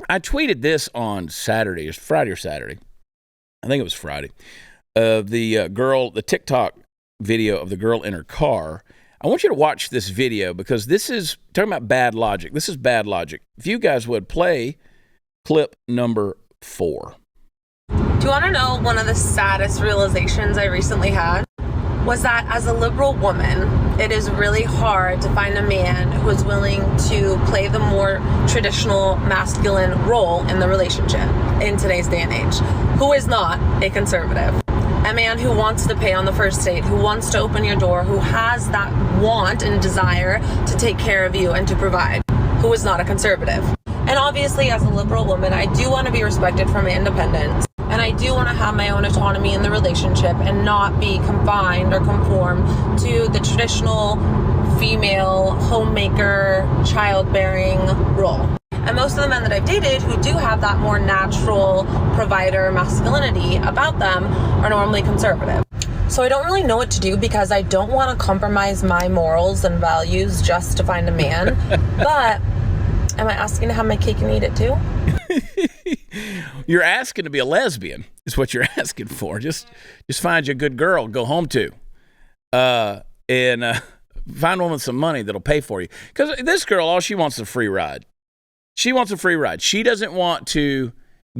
I tweeted this on Saturday. It's Friday or Saturday. I think it was Friday. The TikTok video of the girl in her car. I want you to watch this video because this is talking about bad logic. This is bad logic. If you guys would play clip number 4. Do you want to know one of the saddest realizations I recently had? Was that as a liberal woman, it is really hard to find a man who is willing to play the more traditional masculine role in the relationship in today's day and age, who is not a conservative. A man who wants to pay on the first date, who wants to open your door, who has that want and desire to take care of you and to provide, who is not a conservative. And obviously, as a liberal woman, I do want to be respected for my independence. And I do want to have my own autonomy in the relationship and not be confined or conform to the traditional female homemaker, childbearing role. And most of the men that I've dated who do have that more natural provider masculinity about them are normally conservative. So I don't really know what to do because I don't want to compromise my morals and values just to find a man. But am I asking to have my cake and eat it too? You're asking to be a lesbian is what you're asking for. Just find you a good girl, go home to, and find one with some money that'll pay for you. Because this girl, all she wants is a free ride. She wants a free ride. She doesn't want to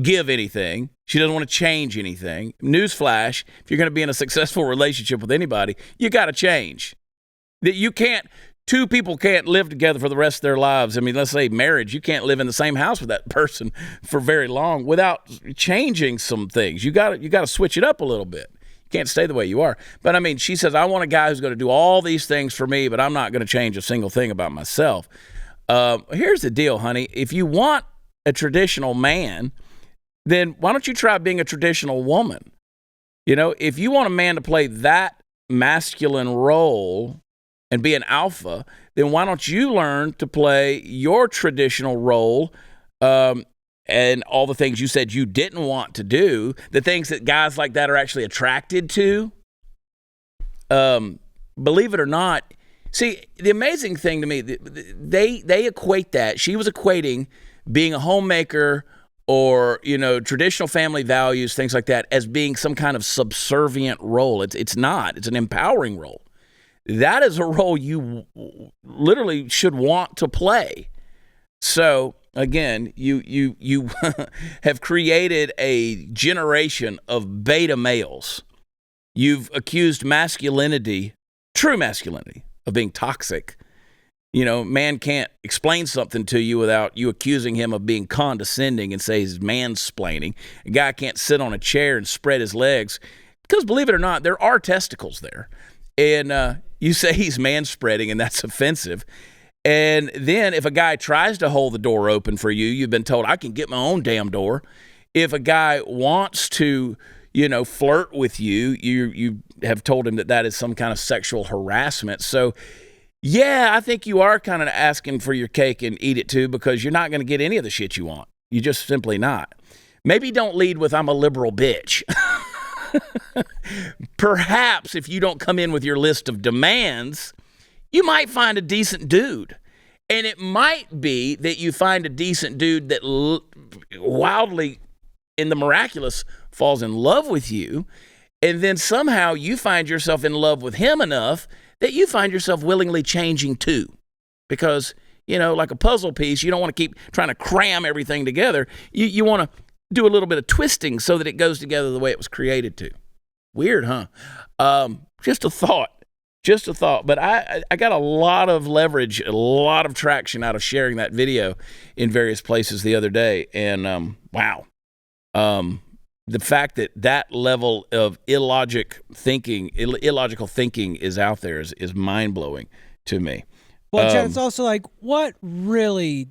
give anything. She doesn't want to change anything. Newsflash, if you're going to be in a successful relationship with anybody, you got to change. That you can't. Two people can't live together for the rest of their lives. I mean, let's say marriage, you can't live in the same house with that person for very long without changing some things. You got to switch it up a little bit. You can't stay the way you are. But I mean, she says, I want a guy who's going to do all these things for me, but I'm not going to change a single thing about myself. Here's the deal, honey. If you want a traditional man, then why don't you try being a traditional woman? You know, if you want a man to play that masculine role and be an alpha, then why don't you learn to play your traditional role and all the things you said you didn't want to do, the things that guys like that are actually attracted to? Believe it or not, see, the amazing thing to me, they equate that. She was equating being a homemaker or, you know, traditional family values, things like that, as being some kind of subservient role. It's not. It's an empowering role. That is a role you literally should want to play. So again, you have created a generation of beta males. You've accused masculinity, true masculinity, of being toxic. You know, man can't explain something to you without you accusing him of being condescending and say he's mansplaining. A guy can't sit on a chair and spread his legs because, believe it or not, there are testicles there. And you say he's manspreading, and that's offensive. And then if a guy tries to hold the door open for you, you've been told, I can get my own damn door. If a guy wants to, you know, flirt with you, you have told him that is some kind of sexual harassment. So, yeah, I think you are kind of asking for your cake and eat it too, because you're not going to get any of the shit you want. You're just simply not. Maybe don't lead with, I'm a liberal bitch. Perhaps if you don't come in with your list of demands, you might find a decent dude. And it might be that you find a decent dude that wildly, in the miraculous, falls in love with you. And then somehow you find yourself in love with him enough that you find yourself willingly changing too. Because, you know, like a puzzle piece, you don't want to keep trying to cram everything together. You want to do a little bit of twisting so that it goes together the way it was created to. Weird, huh? Just a thought. But I got a lot of leverage, a lot of traction out of sharing that video in various places the other day. And wow. The fact that level of illogical thinking is out there is mind-blowing to me. Well, Chad, it's also like, what really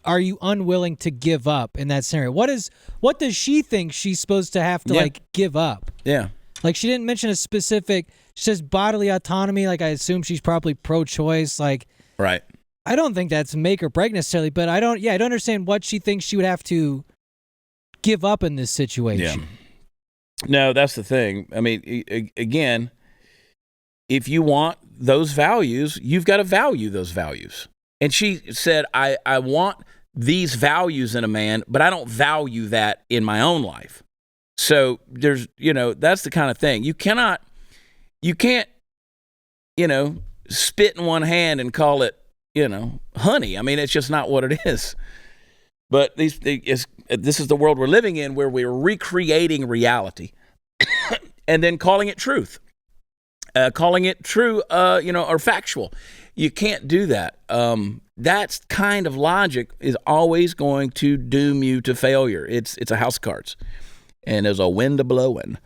are you unwilling to give up in that scenario? What does she think she's supposed to have to like give up? Yeah. Like, she didn't mention a specific, she says bodily autonomy. Like, I assume she's probably pro-choice. Like, right. I don't think that's make or break necessarily, but I don't understand what she thinks she would have to give up in this situation. Yeah. No, that's the thing. I mean, again, if you want those values, you've got to value those values. And she said, I want these values in a man, but I don't value that in my own life. So there's, that's the kind of thing. You can't, spit in one hand and call it, honey. I mean, it's just not what it is. But this is the world we're living in, where we're recreating reality and then calling it truth, calling it true, or factual. You can't do that. That kind of logic is always going to doom you to failure. It's a house of cards, and there's a wind a blowing.